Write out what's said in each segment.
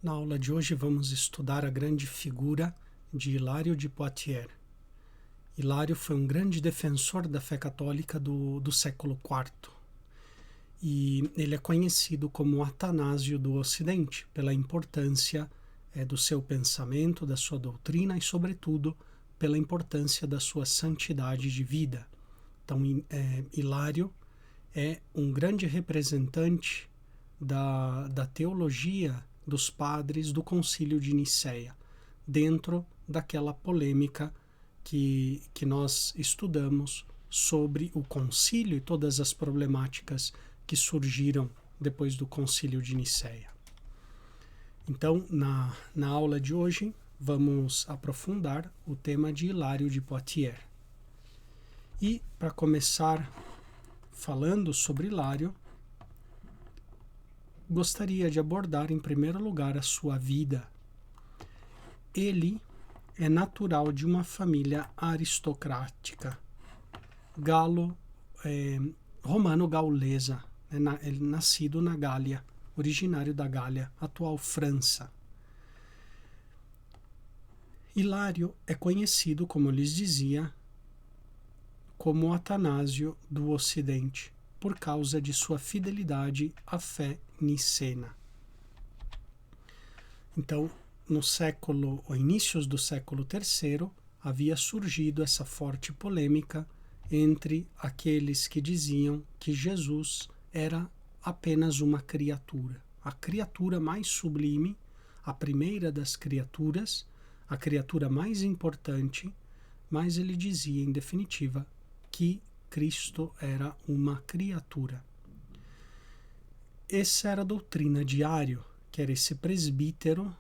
Na aula de hoje vamos estudar a grande figura de Hilário de Poitiers. Hilário foi um grande defensor da fé católica do século IV e ele é conhecido como Atanásio do Ocidente pela importância do seu pensamento, da sua doutrina e, sobretudo, pela importância da sua santidade de vida. Então, Hilário é um grande representante da teologia dos padres do Concílio de Nicéia, dentro daquela polêmica que nós estudamos sobre o concílio e todas as problemáticas que surgiram depois do Concílio de Nicéia. Então, na aula de hoje, vamos aprofundar o tema de Hilário de Poitiers. E, para começar falando sobre Hilário, gostaria de abordar em primeiro lugar a sua vida. Ele é natural de uma família aristocrática, romano-gaulesa, ele nascido na Gália, originário da Gália, atual França. Hilário é conhecido, como eu lhes dizia, como Atanásio do Ocidente, por causa de sua fidelidade à fé nicena. Então, inícios do século III, havia surgido essa forte polêmica entre aqueles que diziam que Jesus era apenas uma criatura, a criatura mais sublime, a primeira das criaturas, a criatura mais importante, mas ele dizia, em definitiva, que Cristo era uma criatura. Essa era a doutrina de Ário, que era esse presbítero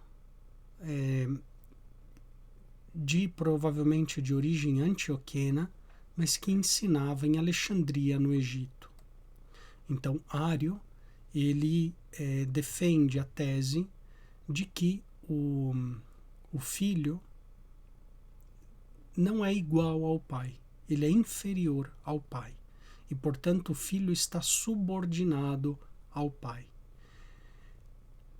provavelmente de origem antioquena, mas que ensinava em Alexandria, no Egito. Então, Ário, ele defende a tese de que o filho não é igual ao pai, ele é inferior ao pai. E, portanto, o filho está subordinado ao pai.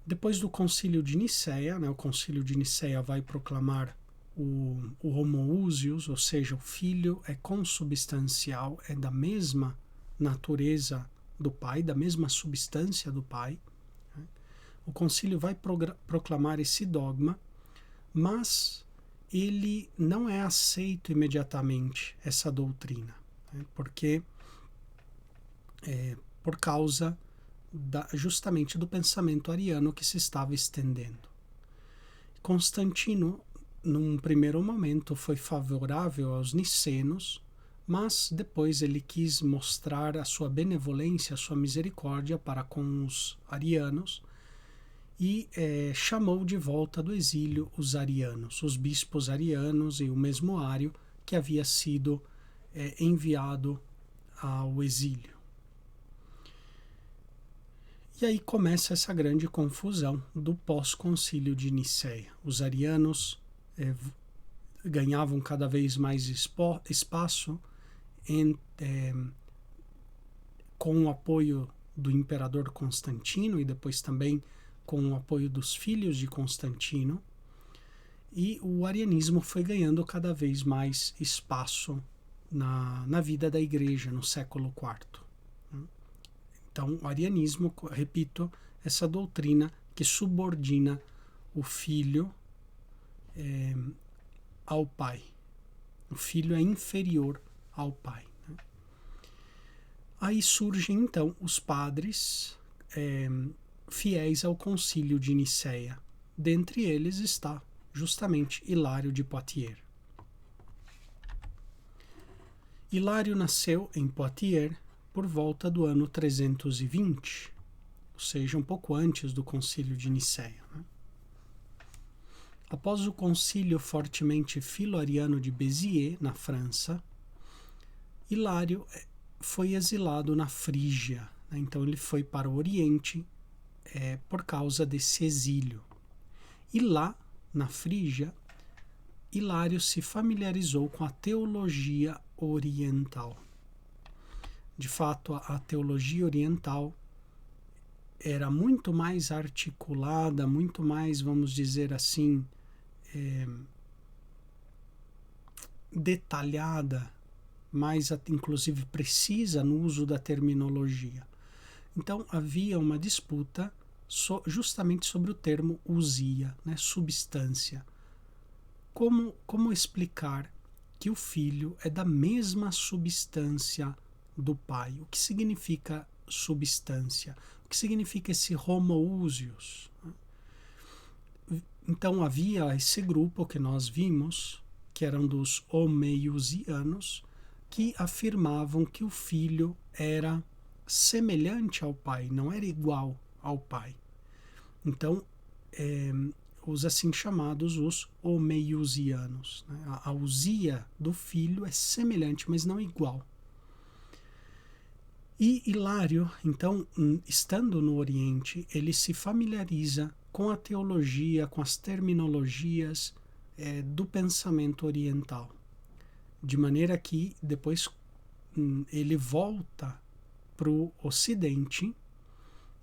Depois do Concílio de Nicéia, o Concílio de Nicéia vai proclamar o homoousios, ou seja, o filho é consubstancial, é da mesma natureza do pai, da mesma substância do pai. O concílio vai proclamar esse dogma, mas ele não é aceito imediatamente, essa doutrina, porque por causa justamente do pensamento ariano que se estava estendendo. Constantino, num primeiro momento, foi favorável aos nicenos, mas depois ele quis mostrar a sua benevolência, a sua misericórdia para com os arianos e chamou de volta do exílio os arianos, os bispos arianos e o mesmo Ário que havia sido enviado ao exílio. E aí começa essa grande confusão do pós-concílio de Nicéia. Os arianos ganhavam cada vez mais espaço com o apoio do imperador Constantino e depois também com o apoio dos filhos de Constantino, e o arianismo foi ganhando cada vez mais espaço na vida da igreja no século IV. Então, o arianismo, repito, essa doutrina que subordina o filho ao pai. O filho é inferior ao pai. Aí surgem, então, os padres fiéis ao Concílio de Nicéia. Dentre eles está justamente Hilário de Poitiers. Hilário nasceu em Poitiers por volta do ano 320, ou seja, um pouco antes do Concílio de Nicéia. Após o concílio fortemente filo-ariano de Béziers, na França, Hilário foi exilado na Frígia. Então ele foi para o Oriente por causa desse exílio. E lá, na Frígia, Hilário se familiarizou com a teologia oriental. De fato, a teologia oriental era muito mais articulada, muito mais, vamos dizer assim, detalhada, mais inclusive precisa no uso da terminologia. Então havia uma disputa justamente sobre o termo usia, né, substância. Como explicar que o filho é da mesma substância do pai? O que significa substância? O que significa esse homoousios? Então havia esse grupo que nós vimos, que eram dos homeiusianos, que afirmavam que o filho era semelhante ao pai, não era igual ao pai. Então, os assim chamados os homeiusianos. Né? A usia do filho é semelhante, mas não igual. E Hilário, então, estando no Oriente, ele se familiariza com a teologia, com as terminologias do pensamento oriental. De maneira que depois ele volta para o Ocidente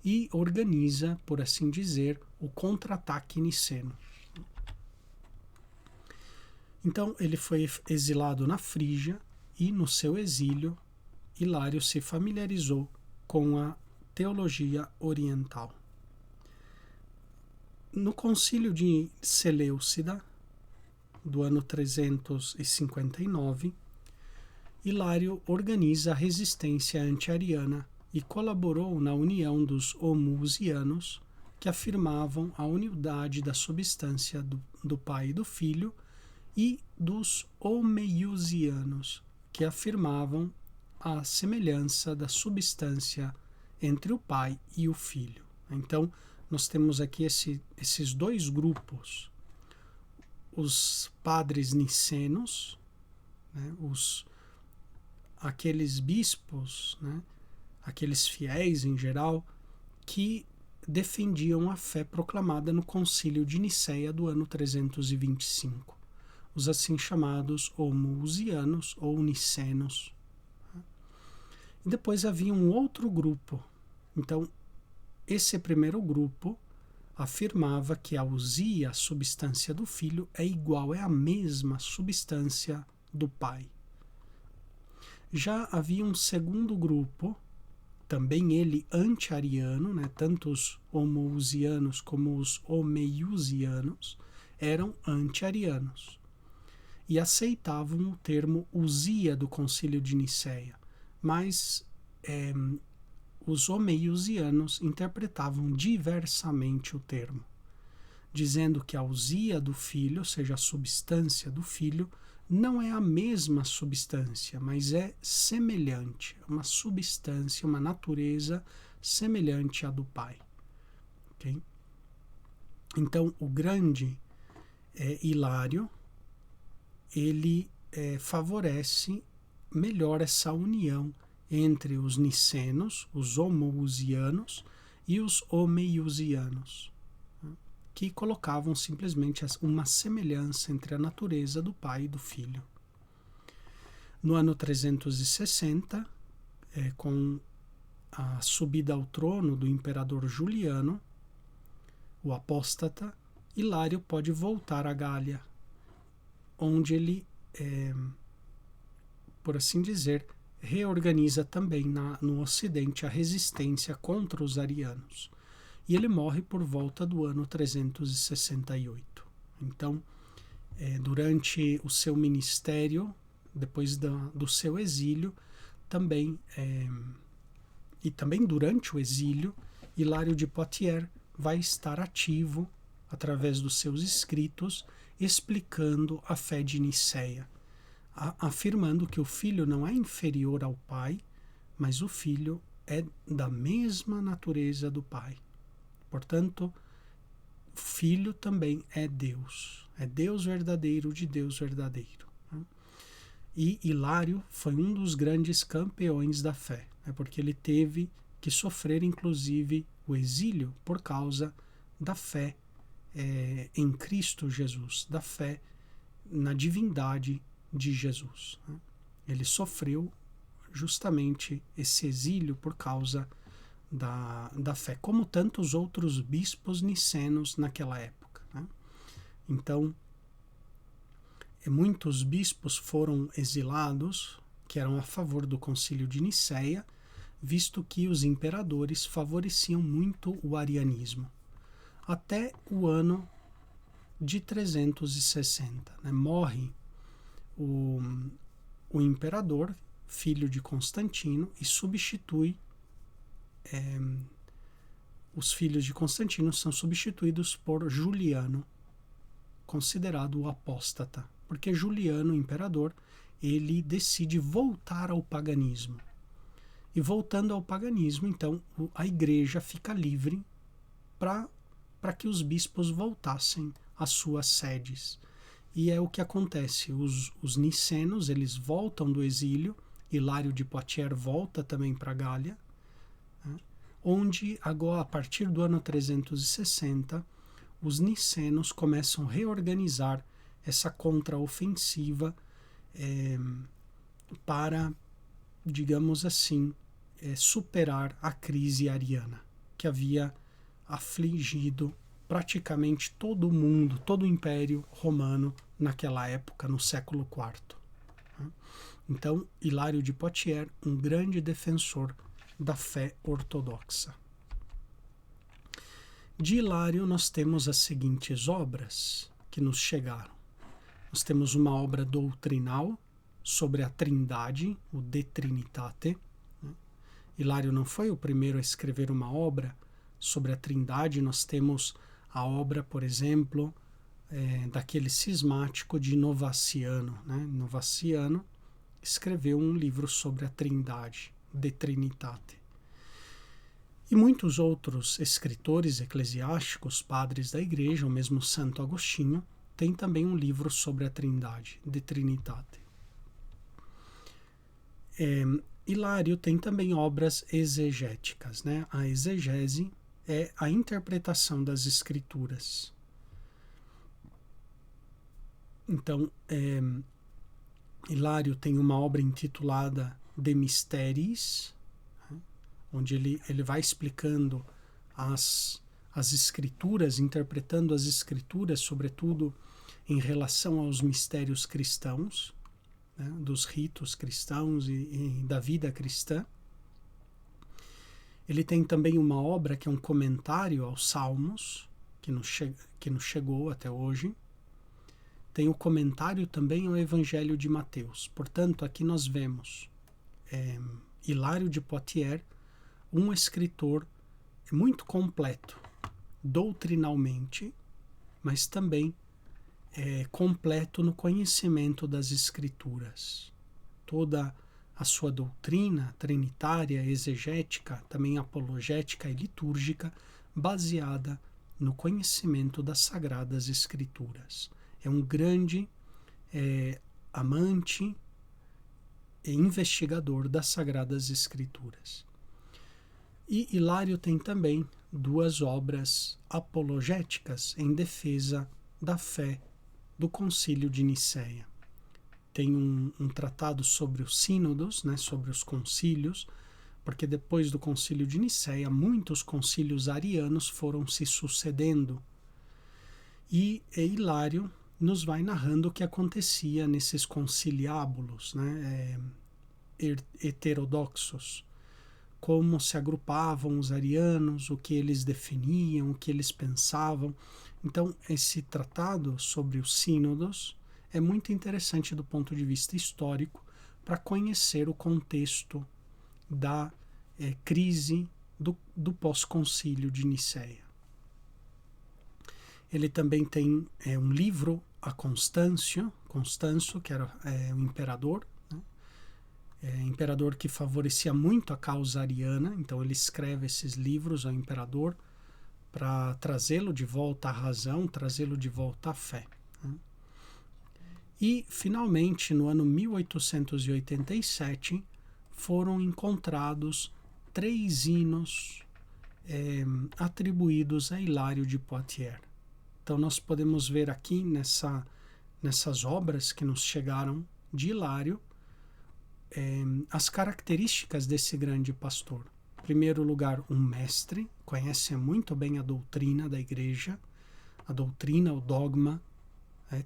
e organiza, por assim dizer, o contra-ataque niceno. Então ele foi exilado na Frígia e no seu exílio Hilário se familiarizou com a teologia oriental. No concílio de Seleucida, do ano 359, Hilário organiza a resistência anti-ariana e colaborou na união dos homoousianos, que afirmavam a unidade da substância do pai e do filho, e dos homeiusianos, que afirmavam a semelhança da substância entre o pai e o filho. Então, nós temos aqui esses dois grupos, os padres nicenos, né, aqueles bispos, né, aqueles fiéis em geral, que defendiam a fé proclamada no concílio de Nicéia do ano 325, os assim chamados homoousianos ou nicenos. E depois havia um outro grupo. Então, esse primeiro grupo afirmava que a usia, a substância do filho, é igual, é a mesma substância do pai. Já havia um segundo grupo, também ele anti-ariano, né? Tanto os homoousianos como os homeiusianos eram anti-arianos e aceitavam o termo usia do concílio de Nicéia, mas os homeiusianos interpretavam diversamente o termo, dizendo que a usia do filho, ou seja, a substância do filho, não é a mesma substância, mas é semelhante, uma substância, uma natureza semelhante à do pai. Okay? Então, o grande Hilário, ele favorece melhor essa união entre os nicenos, os homoousianos e os homeiusianos, que colocavam simplesmente uma semelhança entre a natureza do pai e do filho. No ano 360, com a subida ao trono do imperador Juliano, o apóstata, Hilário pode voltar à Gália, onde ele, por assim dizer, reorganiza também no Ocidente a resistência contra os arianos. E ele morre por volta do ano 368. Então, durante o seu ministério, depois do seu exílio, também durante o exílio, Hilário de Poitiers vai estar ativo através dos seus escritos, explicando a fé de Nicéia, afirmando que o filho não é inferior ao pai, mas o filho é da mesma natureza do pai. Portanto, o filho também é Deus verdadeiro de Deus verdadeiro. E Hilário foi um dos grandes campeões da fé, porque ele teve que sofrer inclusive o exílio por causa da fé em Cristo Jesus, da fé na divindade de Jesus. Ele sofreu justamente esse exílio por causa da fé, como tantos outros bispos nicenos naquela época, né? Então, muitos bispos foram exilados, que eram a favor do Concílio de Nicéia, visto que os imperadores favoreciam muito o arianismo. Até o ano de 360, né? Morre o imperador, filho de Constantino, e substitui os filhos de Constantino são substituídos por Juliano, considerado o apóstata, porque Juliano, o imperador, ele decide voltar ao paganismo. E voltando ao paganismo, então, a igreja fica livre para que os bispos voltassem às suas sedes. E é o que acontece. Os nicenos, eles voltam do exílio, Hilário de Poitiers volta também para a Gália, né, onde, agora, a partir do ano 360, os nicenos começam a reorganizar essa contraofensiva para, digamos assim, superar a crise ariana, que havia afligido praticamente todo o mundo, todo o Império Romano naquela época, no século IV. Então, Hilário de Poitiers, um grande defensor da fé ortodoxa. De Hilário, nós temos as seguintes obras que nos chegaram. Nós temos uma obra doutrinal sobre a Trindade, o De Trinitate. Hilário não foi o primeiro a escrever uma obra sobre a Trindade. Nós temos a obra, por exemplo, daquele cismático de Novaciano, né? Novaciano escreveu um livro sobre a Trindade, De Trinitate. E muitos outros escritores eclesiásticos, padres da igreja, o mesmo Santo Agostinho, tem também um livro sobre a Trindade, De Trinitate. Hilário tem também obras exegéticas, né? A exegese é a interpretação das escrituras. Então, Hilário tem uma obra intitulada De Mysteris, onde ele vai explicando as escrituras, interpretando as escrituras, sobretudo em relação aos mistérios cristãos, né, dos ritos cristãos e da vida cristã. Ele tem também uma obra que é um comentário aos Salmos, que nos chegou até hoje. Tem o comentário também ao Evangelho de Mateus. Portanto, aqui nós vemos Hilário de Poitiers, um escritor muito completo, doutrinalmente, mas também completo no conhecimento das Escrituras. Toda a sua doutrina trinitária, exegética, também apologética e litúrgica, baseada no conhecimento das Sagradas Escrituras. É um grande amante e investigador das Sagradas Escrituras. E Hilário tem também duas obras apologéticas em defesa da fé do Concílio de Nicéia. Tem um tratado sobre os sínodos, né, sobre os concílios, porque depois do Concílio de Nicéia, muitos concílios arianos foram se sucedendo. E Hilário nos vai narrando o que acontecia nesses conciliábulos, né, heterodoxos, como se agrupavam os arianos, o que eles definiam, o que eles pensavam. Então, esse tratado sobre os sínodos é muito interessante do ponto de vista histórico para conhecer o contexto da crise do pós-concílio de Nicéia. Ele também tem um livro a Constâncio, que era o imperador, imperador que favorecia muito a causa ariana, então ele escreve esses livros ao imperador para trazê-lo de volta à razão, trazê-lo de volta à fé. E, finalmente, no ano 1887, foram encontrados 3 hinos atribuídos a Hilário de Poitiers. Então, nós podemos ver aqui nessas obras que nos chegaram de Hilário, as características desse grande pastor. Em primeiro lugar, um mestre, conhece muito bem a doutrina da igreja, a doutrina, o dogma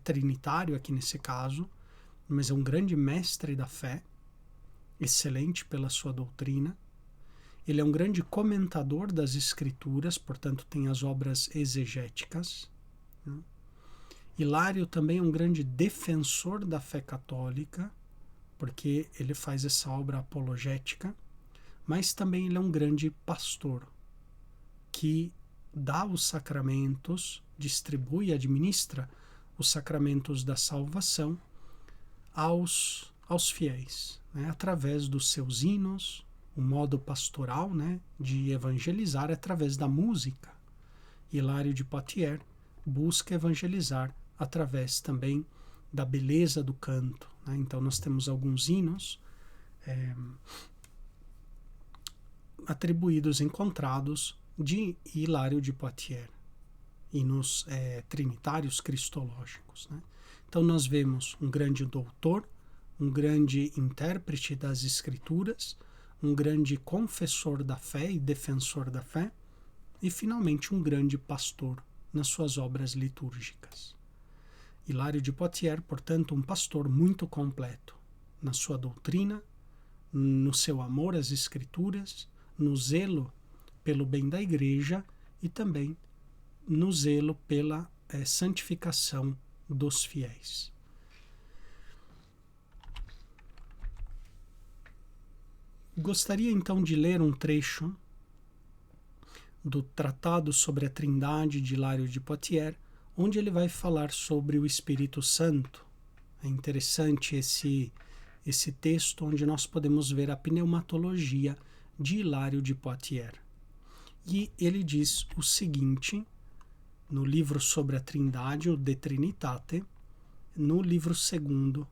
trinitário aqui nesse caso, mas é um grande mestre da fé, excelente pela sua doutrina. Ele é um grande comentador das escrituras, portanto tem as obras exegéticas. Hilário também é um grande defensor da fé católica, porque ele faz essa obra apologética, mas também ele é um grande pastor, que dá os sacramentos, distribui e administra os sacramentos da salvação aos fiéis, através dos seus hinos, o modo pastoral de evangelizar através da música. Hilário de Poitiers busca evangelizar através também da beleza do canto. Então nós temos alguns hinos atribuídos, encontrados de Hilário de Poitiers, hinos trinitários cristológicos. Então nós vemos um grande doutor, um grande intérprete das escrituras, um grande confessor da fé e defensor da fé, e finalmente um grande pastor nas suas obras litúrgicas. Hilário de Poitiers, portanto, um pastor muito completo na sua doutrina, no seu amor às escrituras, no zelo pelo bem da igreja e também no zelo pela santificação dos fiéis. Gostaria então de ler um trecho do Tratado sobre a Trindade de Hilário de Poitiers, onde ele vai falar sobre o Espírito Santo. É interessante esse texto, onde nós podemos ver a pneumatologia de Hilário de Poitiers. E ele diz o seguinte, no livro sobre a Trindade, o De Trinitate, no livro 2,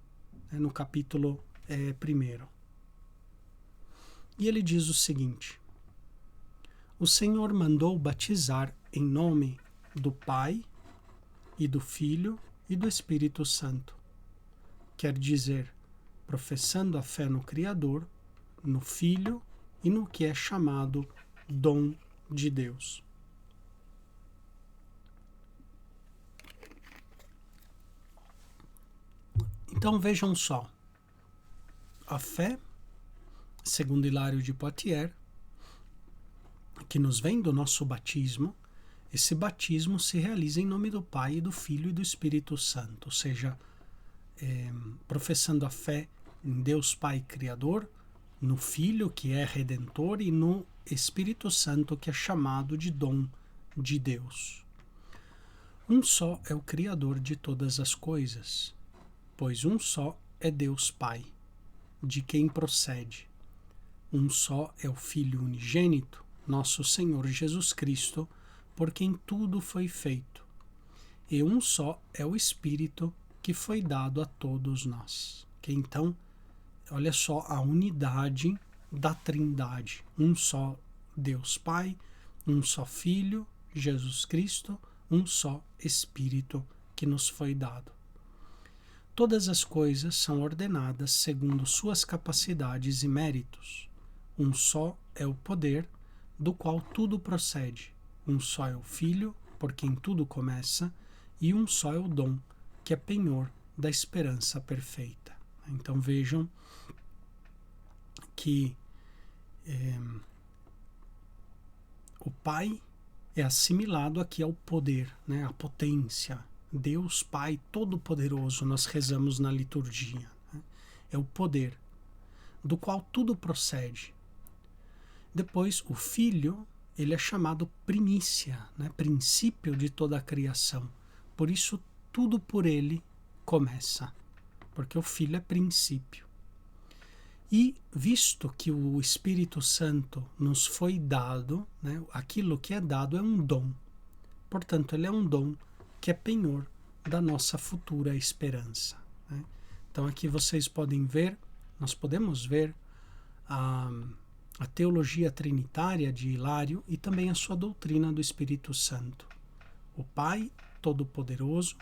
no capítulo 1. E ele diz o seguinte: o Senhor mandou batizar em nome do Pai e do Filho e do Espírito Santo. Quer dizer, professando a fé no Criador, no Filho e no que é chamado dom de Deus. Então vejam só, a fé, segundo Hilário de Poitiers, que nos vem do nosso batismo, esse batismo se realiza em nome do Pai, do Filho e do Espírito Santo, ou seja, professando a fé em Deus Pai Criador, no Filho, que é Redentor, e no Espírito Santo, que é chamado de dom de Deus. Um só é o Criador de todas as coisas, pois um só é Deus Pai, de quem procede. Um só é o Filho unigênito, nosso Senhor Jesus Cristo, por quem tudo foi feito. E um só é o Espírito que foi dado a todos nós. Que então, olha só a unidade da Trindade. Um só Deus Pai, um só Filho, Jesus Cristo, um só Espírito que nos foi dado. Todas as coisas são ordenadas segundo suas capacidades e méritos. Um só é o poder, do qual tudo procede. Um só é o Filho, por quem tudo começa, e um só é o dom, que é penhor da esperança perfeita. Então vejam que o Pai é assimilado aqui ao poder, à potência. Deus Pai Todo-Poderoso, nós rezamos na liturgia. É o poder, do qual tudo procede. Depois, o Filho, ele é chamado primícia, princípio de toda a criação. Por isso, tudo por ele começa, porque o Filho é princípio. E, visto que o Espírito Santo nos foi dado, aquilo que é dado é um dom. Portanto, ele é um dom que é penhor da nossa futura esperança. Então, aqui vocês podem ver, nós podemos ver a teologia trinitária de Hilário e também a sua doutrina do Espírito Santo. O Pai Todo-Poderoso,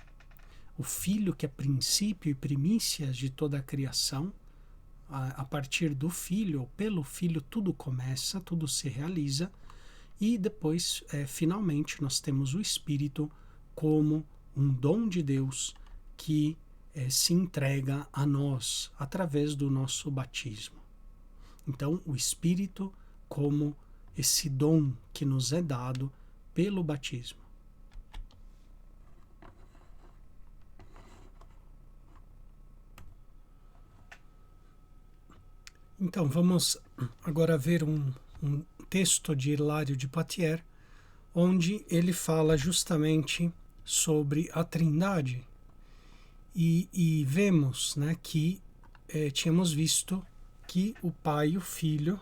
o Filho que é princípio e primícias de toda a criação, a partir do Filho, pelo Filho, tudo começa, tudo se realiza, e depois, finalmente, nós temos o Espírito como um dom de Deus que se entrega a nós através do nosso batismo. Então, o Espírito como esse dom que nos é dado pelo batismo. Então, vamos agora ver um texto de Hilário de Poitiers, onde ele fala justamente sobre a Trindade. E vemos, né, que tínhamos visto que o Pai e o Filho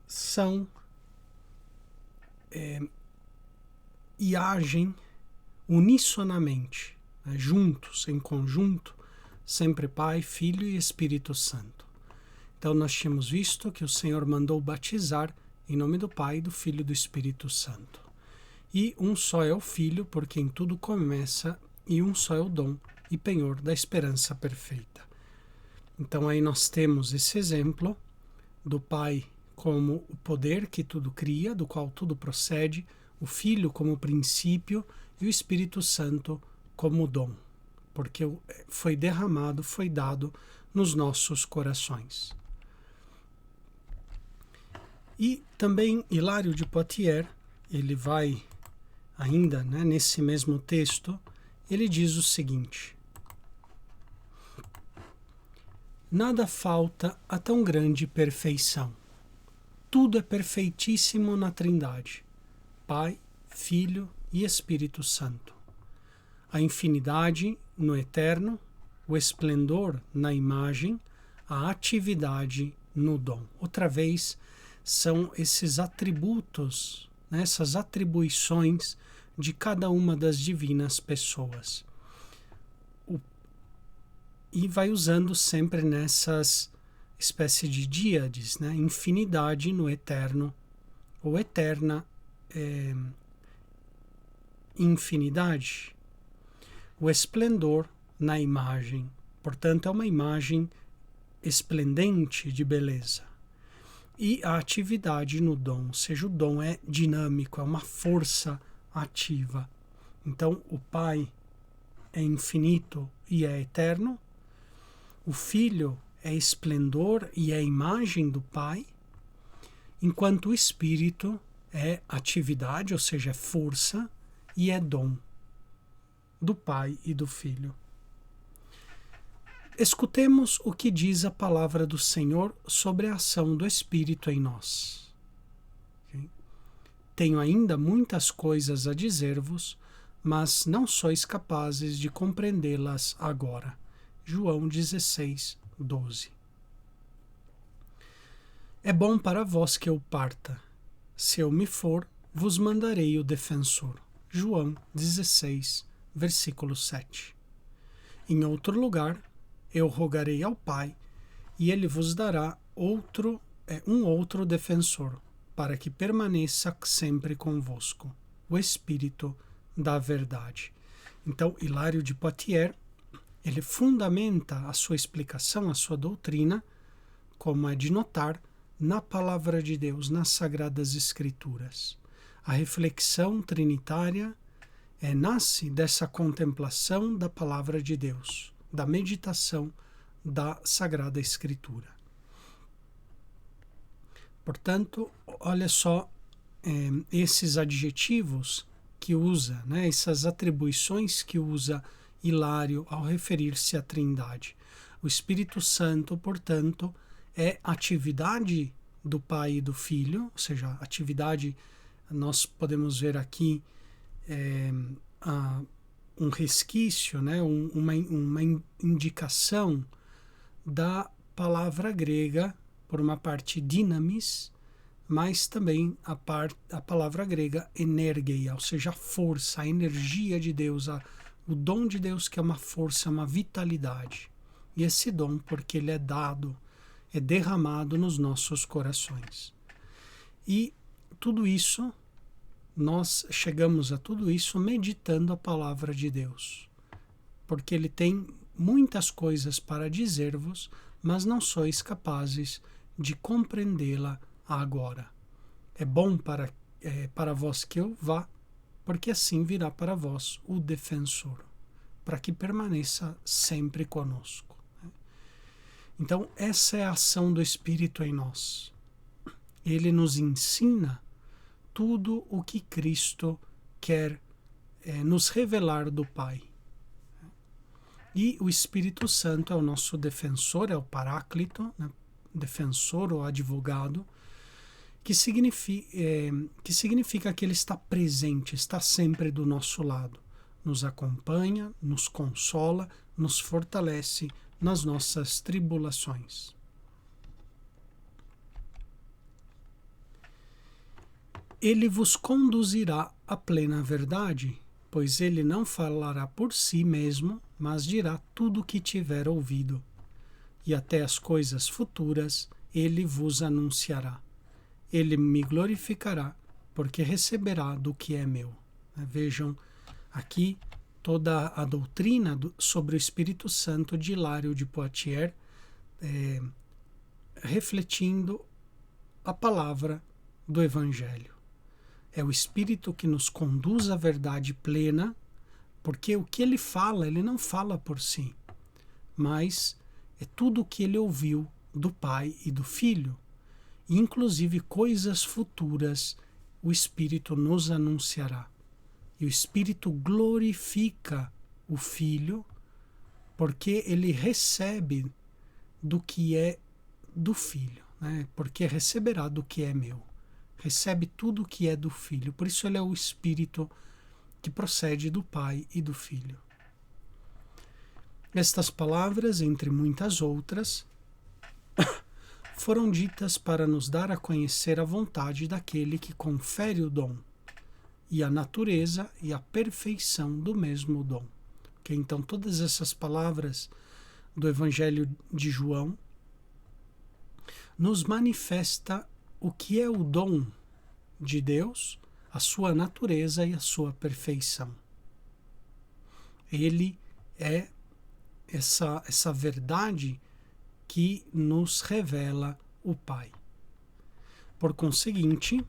são e agem unissonamente, né, juntos, em conjunto, sempre Pai, Filho e Espírito Santo. Então nós tínhamos visto que o Senhor mandou batizar em nome do Pai, do Filho e do Espírito Santo. E um só é o Filho, por quem tudo começa, e um só é o dom e penhor da esperança perfeita. Então aí nós temos esse exemplo do Pai como o poder que tudo cria, do qual tudo procede, o Filho como princípio e o Espírito Santo como dom, porque foi derramado, foi dado nos nossos corações. E também Hilário de Poitiers, ele vai ainda, né, nesse mesmo texto, ele diz o seguinte: nada falta a tão grande perfeição. Tudo é perfeitíssimo na Trindade, Pai, Filho e Espírito Santo. A infinidade no eterno, o esplendor na imagem, a atividade no dom. Outra vez, são esses atributos, né, essas atribuições de cada uma das divinas pessoas. E vai usando sempre nessas espécie de díades, né, infinidade no eterno, ou eterna infinidade. O esplendor na imagem, portanto é uma imagem esplendente de beleza. E a atividade no dom, ou seja, o dom é dinâmico, é uma força ativa. Então o Pai é infinito e é eterno, o Filho é esplendor e é imagem do Pai, enquanto o Espírito é atividade, ou seja, é força e é dom do Pai e do Filho. Escutemos o que diz a palavra do Senhor sobre a ação do Espírito em nós. Okay? Tenho ainda muitas coisas a dizer-vos, mas não sois capazes de compreendê-las agora. João 16, 12. É bom para vós que eu parta. Se eu me for, vos mandarei o defensor. João 16, versículo 7. Em outro lugar, eu rogarei ao Pai, e ele vos dará um outro defensor, para que permaneça sempre convosco, o Espírito da verdade. Então, Hilário de Poitiers, ele fundamenta a sua explicação, a sua doutrina, como é de notar, na palavra de Deus, nas Sagradas Escrituras. A reflexão trinitária nasce dessa contemplação da palavra de Deus, da meditação da Sagrada Escritura. Portanto, olha só esses adjetivos que usa, né, essas atribuições que usa Hilário ao referir-se à Trindade. O Espírito Santo, portanto, é atividade do Pai e do Filho, ou seja, atividade, nós podemos ver aqui um resquício, né, uma indicação da palavra grega, por uma parte dynamis, mas também a palavra grega energeia, ou seja, a força, a energia de Deus, o dom de Deus, que é uma força, uma vitalidade. E esse dom, porque ele é dado, é derramado nos nossos corações. E tudo isso, nós chegamos a tudo isso meditando a palavra de Deus, porque ele tem muitas coisas para dizer-vos, mas não sois capazes de compreendê-la agora. É bom para vós que eu vá, porque assim virá para vós o defensor, para que permaneça sempre conosco. Então, essa é a ação do Espírito em nós. Ele nos ensina tudo o que Cristo quer nos revelar do Pai. E o Espírito Santo é o nosso defensor, é o Paráclito, né? Defensor ou advogado, que significa que ele está presente, está sempre do nosso lado, nos acompanha, nos consola, nos fortalece nas nossas tribulações. Ele vos conduzirá à plena verdade, pois ele não falará por si mesmo, mas dirá tudo o que tiver ouvido. E até as coisas futuras ele vos anunciará. Ele me glorificará, porque receberá do que é meu. Vejam aqui toda a doutrina sobre o Espírito Santo de Hilário de Poitiers, refletindo a palavra do Evangelho. É o Espírito que nos conduz à verdade plena, porque o que ele fala, ele não fala por si, mas é tudo o que ele ouviu do Pai e do Filho. E inclusive coisas futuras o Espírito nos anunciará. E o Espírito glorifica o Filho, porque ele recebe do que é do Filho, né? Porque receberá do que é meu. Recebe tudo o que é do Filho. Por isso ele é o Espírito que procede do Pai e do Filho. Estas palavras, entre muitas outras, foram ditas para nos dar a conhecer a vontade daquele que confere o dom, e a natureza e a perfeição do mesmo dom. Okay? Então, todas essas palavras do Evangelho de João nos manifesta o que é o dom de Deus, a sua natureza e a sua perfeição. Ele é essa verdade que nos revela o Pai. Por conseguinte,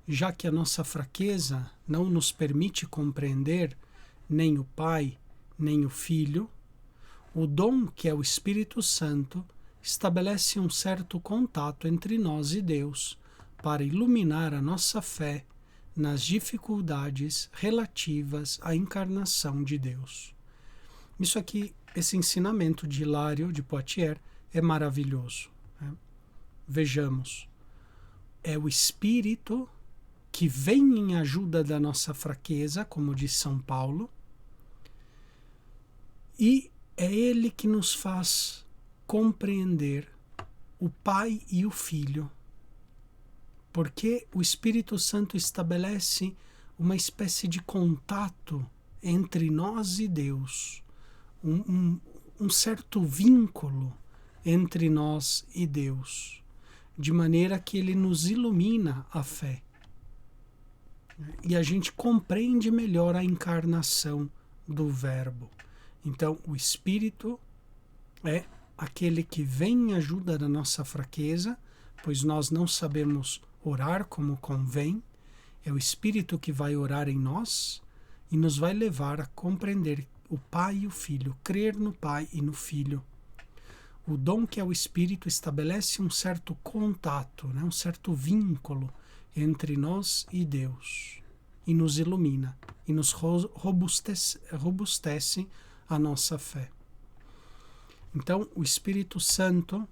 já que a nossa fraqueza não nos permite compreender nem o Pai, nem o Filho, o dom que é o Espírito Santo estabelece um certo contato entre nós e Deus para iluminar a nossa fé nas dificuldades relativas à encarnação de Deus. Isso aqui, esse ensinamento de Hilário de Poitiers é maravilhoso. Né? Vejamos, é o Espírito que vem em ajuda da nossa fraqueza, como diz São Paulo, e é ele que nos faz compreender o Pai e o Filho, porque o Espírito Santo estabelece uma espécie de contato entre nós e Deus, um certo vínculo entre nós e Deus, de maneira que ele nos ilumina a fé. E a gente compreende melhor a encarnação do Verbo. Então, o Espírito é aquele que vem em ajuda da nossa fraqueza, pois nós não sabemos orar como convém. É o Espírito que vai orar em nós e nos vai levar a compreender o Pai e o Filho, crer no Pai e no Filho. O dom que é o Espírito estabelece um certo contato, né, um certo vínculo entre nós e Deus, e nos ilumina, e nos robustece a nossa fé. Então, o Espírito Santo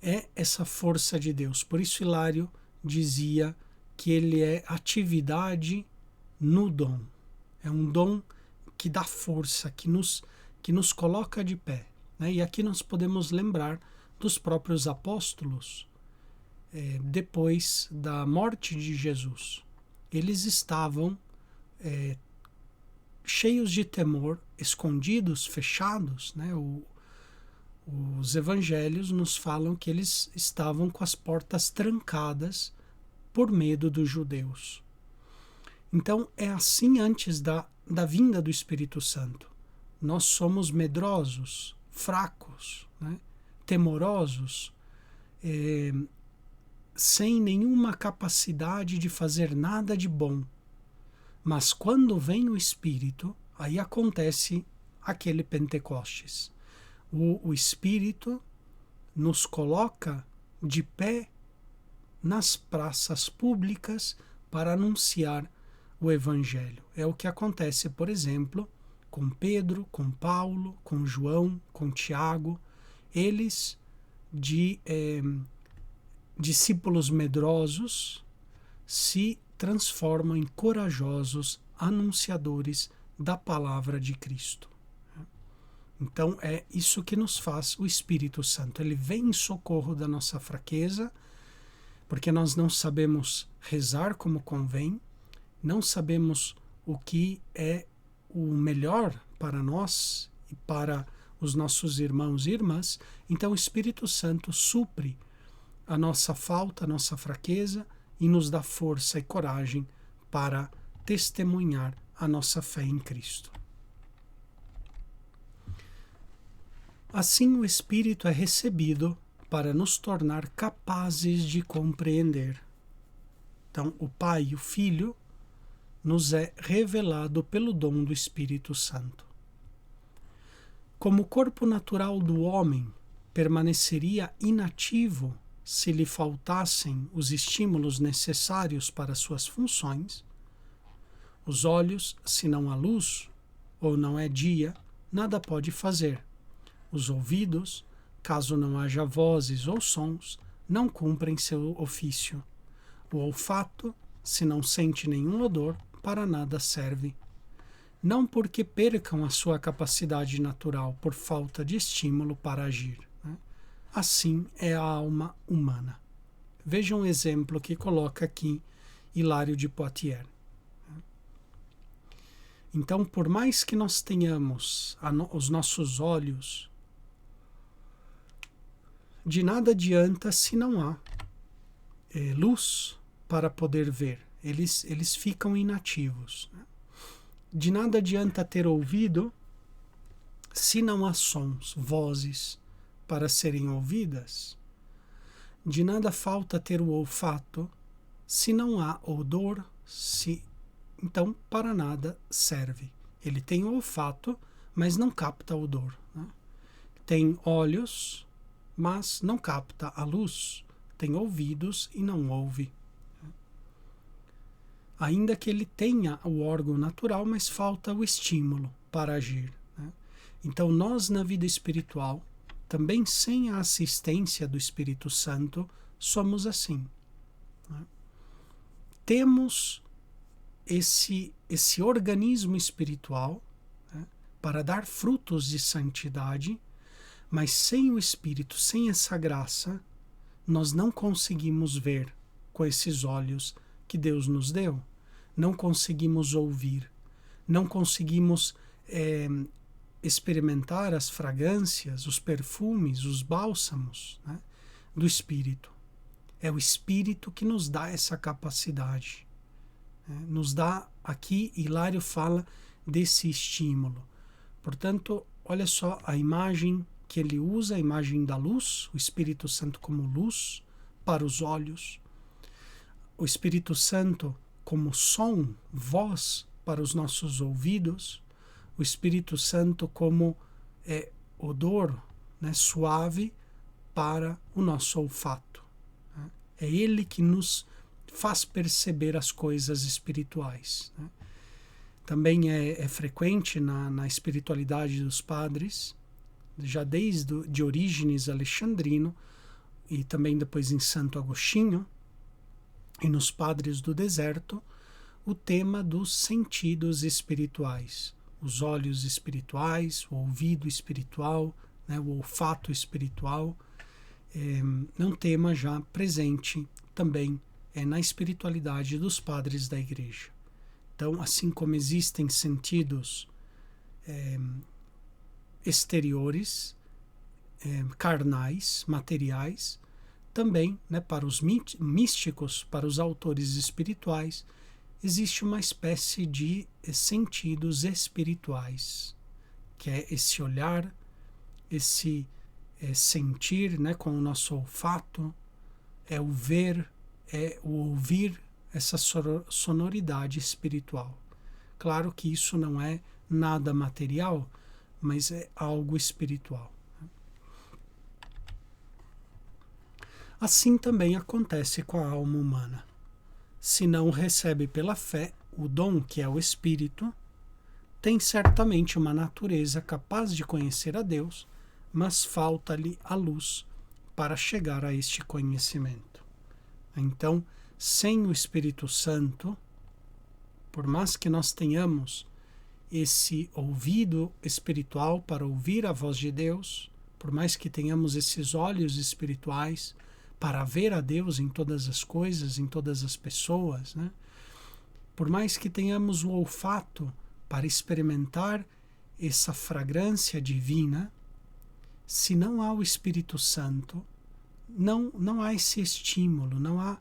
é essa força de Deus. Por isso, Hilário dizia que ele é atividade no dom. É um dom que dá força, que nos coloca de pé. Né? E aqui nós podemos lembrar dos próprios apóstolos, depois da morte de Jesus. Eles estavam cheios de temor, escondidos, fechados. Né? Os evangelhos nos falam que eles estavam com as portas trancadas por medo dos judeus. Então é assim antes da vinda do Espírito Santo. nós somos medrosos, fracos, né? Temorosos, sem nenhuma capacidade de fazer nada de bom. Mas quando vem o Espírito, aí acontece aquele Pentecostes. O Espírito nos coloca de pé nas praças públicas para anunciar o Evangelho. É o que acontece, por exemplo, com Pedro, com Paulo, com João, com Tiago. Eles, discípulos medrosos, se transformam em corajosos anunciadores da palavra de Cristo. Então é isso que nos faz o Espírito Santo. Ele vem em socorro da nossa fraqueza, porque nós não sabemos rezar como convém, não sabemos o que é o melhor para nós e para os nossos irmãos e irmãs. Então o Espírito Santo supre a nossa falta, a nossa fraqueza e nos dá força e coragem para testemunhar a nossa fé em Cristo. Assim, o Espírito é recebido para nos tornar capazes de compreender. Então, o Pai e o Filho nos é revelado pelo dom do Espírito Santo. Como o corpo natural do homem permaneceria inativo se lhe faltassem os estímulos necessários para suas funções, os olhos, se não há luz ou não é dia, nada pode fazer. Os ouvidos, caso não haja vozes ou sons, não cumprem seu ofício. O olfato, se não sente nenhum odor, para nada serve. Não porque percam a sua capacidade natural por falta de estímulo para agir. Assim é a alma humana. Veja um exemplo que coloca aqui Hilário de Poitiers. Então, por mais que nós tenhamos os nossos olhos, de nada adianta se não há luz para poder ver. Eles ficam inativos. De nada adianta ter ouvido se não há sons, vozes para serem ouvidas. De nada falta ter o olfato se não há odor, então para nada serve. Ele tem o olfato, mas não capta odor. Tem olhos, mas não capta a luz. Tem ouvidos e não ouve. Ainda que ele tenha o órgão natural, mas falta o estímulo para agir. Então nós na vida espiritual, também sem a assistência do Espírito Santo, somos assim. Temos esse organismo espiritual para dar frutos de santidade, mas sem o Espírito, sem essa graça, nós não conseguimos ver com esses olhos que Deus nos deu. Não conseguimos ouvir, não conseguimos experimentar as fragrâncias, os perfumes, os bálsamos do Espírito. É o Espírito que nos dá essa capacidade. Nos dá, aqui Hilário fala desse estímulo. Portanto, olha só a imagem que ele usa, a imagem da luz, o Espírito Santo como luz para os olhos, o Espírito Santo como som, voz para os nossos ouvidos, o Espírito Santo como odor suave para o nosso olfato. É ele que nos faz perceber as coisas espirituais. Também é frequente na espiritualidade dos padres, já desde de Orígenes Alexandrino, e também depois em Santo Agostinho, e nos padres do deserto, o tema dos sentidos espirituais. Os olhos espirituais, o ouvido espiritual, o olfato espiritual, é um tema já presente também na espiritualidade dos padres da Igreja. Então, assim como existem sentidos exteriores, carnais, materiais, também para os místicos, para os autores espirituais, existe uma espécie de sentidos espirituais que é esse olhar, esse sentir, né, com o nosso olfato, é o ver, é o ouvir essa sonoridade espiritual. Claro que isso não é nada material, mas é algo espiritual. Assim também acontece com a alma humana. Se não recebe pela fé o dom que é o Espírito, tem certamente uma natureza capaz de conhecer a Deus, mas falta-lhe a luz para chegar a este conhecimento. Então, sem o Espírito Santo, por mais que nós tenhamos esse ouvido espiritual para ouvir a voz de Deus, por mais que tenhamos esses olhos espirituais para ver a Deus em todas as coisas, em todas as pessoas, né? Por mais que tenhamos o olfato para experimentar essa fragrância divina, se não há o Espírito Santo, não há esse estímulo, não há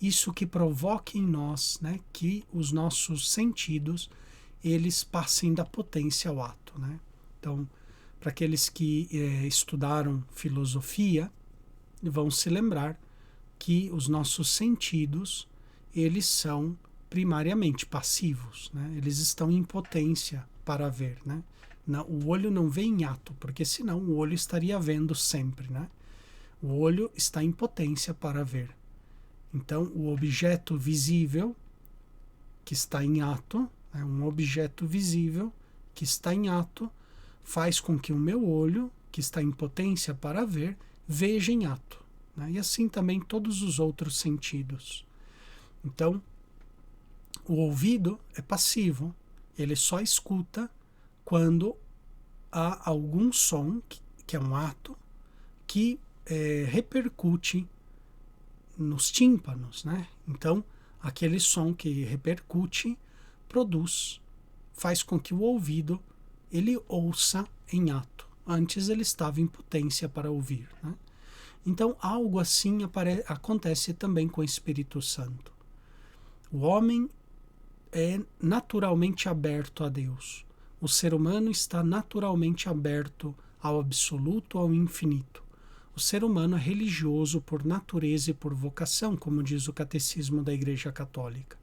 isso que provoque em nós, né, que os nossos sentidos eles passem da potência ao ato, né? Então, para aqueles que estudaram filosofia, vão se lembrar que os nossos sentidos eles são primariamente passivos, né? Eles estão em potência para ver, né? O olho não vê em ato, porque senão o olho estaria vendo sempre, né? O olho está em potência para ver. Então, o objeto visível que está em ato, né, um objeto visível que está em ato, faz com que o meu olho, que está em potência para ver, veja em ato, né? E assim também todos os outros sentidos. Então, o ouvido é passivo, ele só escuta quando há algum som, que é um ato, que repercute nos tímpanos, né? Então, aquele som que repercute faz com que o ouvido ele ouça em ato. Antes ele estava em potência para ouvir, né? Então, algo assim acontece também com o Espírito Santo. O homem é naturalmente aberto a Deus. O ser humano está naturalmente aberto ao absoluto, ao infinito. O ser humano é religioso por natureza e por vocação, como diz o Catecismo da Igreja Católica.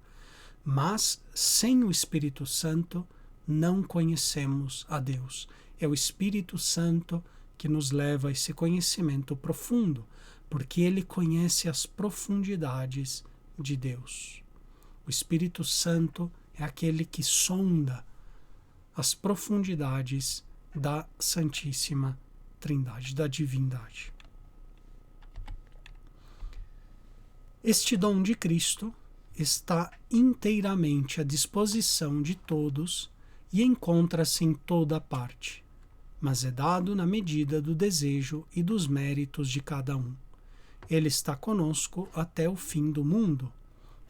Mas, sem o Espírito Santo, não conhecemos a Deus. É o Espírito Santo que nos leva a esse conhecimento profundo, porque ele conhece as profundidades de Deus. O Espírito Santo é aquele que sonda as profundidades da Santíssima Trindade, da divindade. Este dom de Cristo está inteiramente à disposição de todos e encontra-se em toda parte, mas é dado na medida do desejo e dos méritos de cada um. Ele está conosco até o fim do mundo.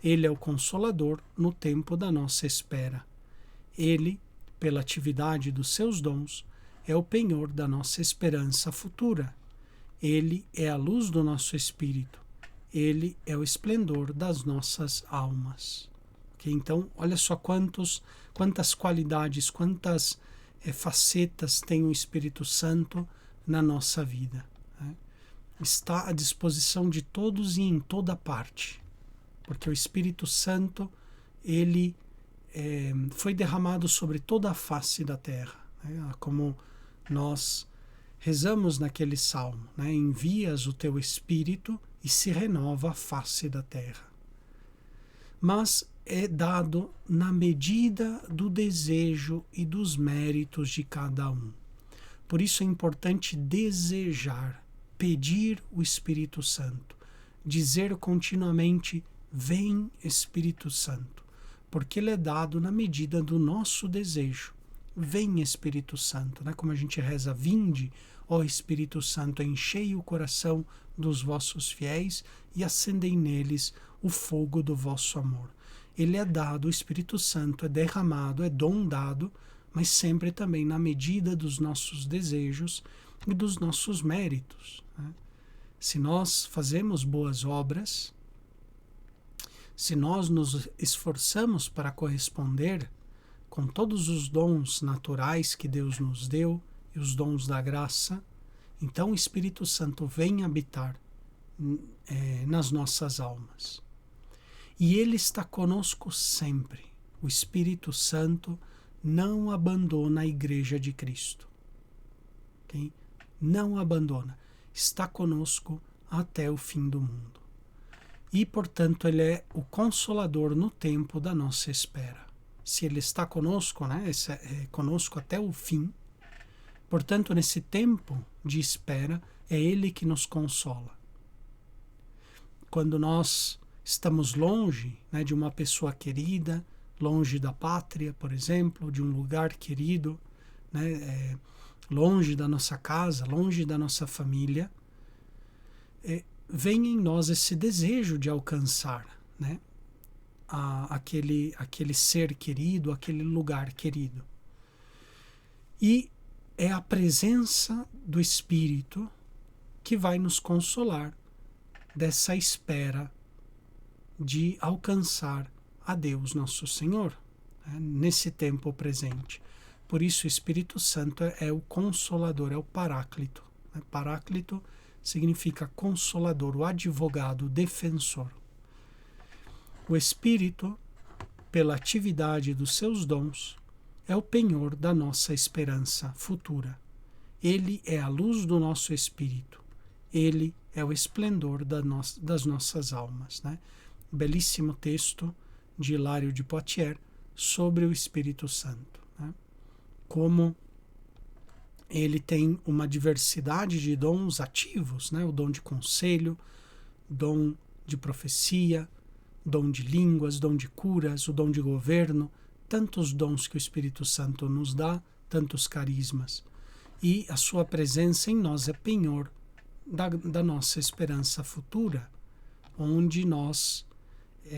Ele é o Consolador no tempo da nossa espera. Ele, pela atividade dos seus dons, é o penhor da nossa esperança futura. Ele é a luz do nosso espírito. Ele é o esplendor das nossas almas. Okay? Então, olha só quantas qualidades, quantas facetas tem o Espírito Santo na nossa vida, né? Está à disposição de todos e em toda parte, porque o Espírito Santo ele foi derramado sobre toda a face da terra, né? Como nós rezamos naquele salmo, né? Envias o teu Espírito e se renova a face da terra. Mas é dado na medida do desejo e dos méritos de cada um. Por isso é importante desejar, pedir o Espírito Santo, dizer continuamente: vem Espírito Santo, porque ele é dado na medida do nosso desejo. Vem Espírito Santo, né? Como a gente reza: vinde, ó Espírito Santo, enchei o coração dos vossos fiéis e acendei neles o fogo do vosso amor. Ele é dado, o Espírito Santo é derramado, é dom dado, mas sempre também na medida dos nossos desejos e dos nossos méritos, né? Se nós fazemos boas obras, se nós nos esforçamos para corresponder, com todos os dons naturais que Deus nos deu e os dons da graça, então o Espírito Santo vem habitar nas nossas almas. E Ele está conosco sempre. O Espírito Santo não abandona a Igreja de Cristo. Okay? Não abandona. Está conosco até o fim do mundo. E, portanto, Ele é o Consolador no tempo da nossa espera. Se Ele está conosco, né, conosco até o fim, portanto, nesse tempo de espera, é Ele que nos consola. Quando nós estamos longe, né, de uma pessoa querida, longe da pátria, por exemplo, de um lugar querido, né, longe da nossa casa, longe da nossa família, vem em nós esse desejo de alcançar, né, aquele ser querido, aquele lugar querido. E é a presença do Espírito que vai nos consolar dessa espera de alcançar a Deus nosso Senhor, né, nesse tempo presente. Por isso o Espírito Santo é o Consolador, é o Paráclito. Né? Paráclito significa Consolador, o advogado, o defensor. O Espírito, pela atividade dos seus dons, é o penhor da nossa esperança futura. Ele é a luz do nosso espírito. Ele é o esplendor das nossas almas. Né? Belíssimo texto de Hilário de Poitiers sobre o Espírito Santo. Né? Como ele tem uma diversidade de dons ativos, né? O dom de conselho, dom de profecia, dom de línguas, dom de curas, o dom de governo, tantos dons que o Espírito Santo nos dá, tantos carismas. E a sua presença em nós é penhor da nossa esperança futura, onde nós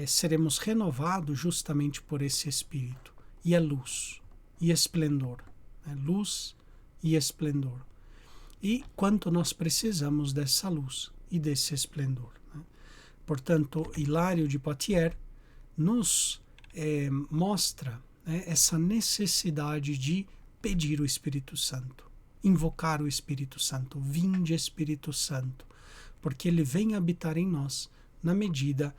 seremos renovados justamente por esse Espírito. E é luz e esplendor. Luz e esplendor. E quanto nós precisamos dessa luz e desse esplendor. Né? Portanto, Hilário de Poitiers nos mostra, né, essa necessidade de pedir o Espírito Santo, invocar o Espírito Santo, vinde Espírito Santo, porque ele vem habitar em nós na medida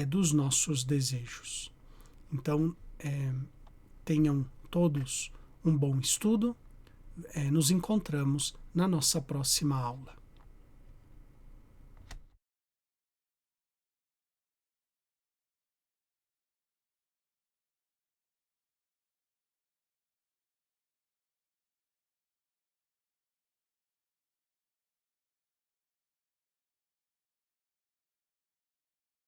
dos nossos desejos. Então, tenham todos um bom estudo, nos encontramos na nossa próxima aula.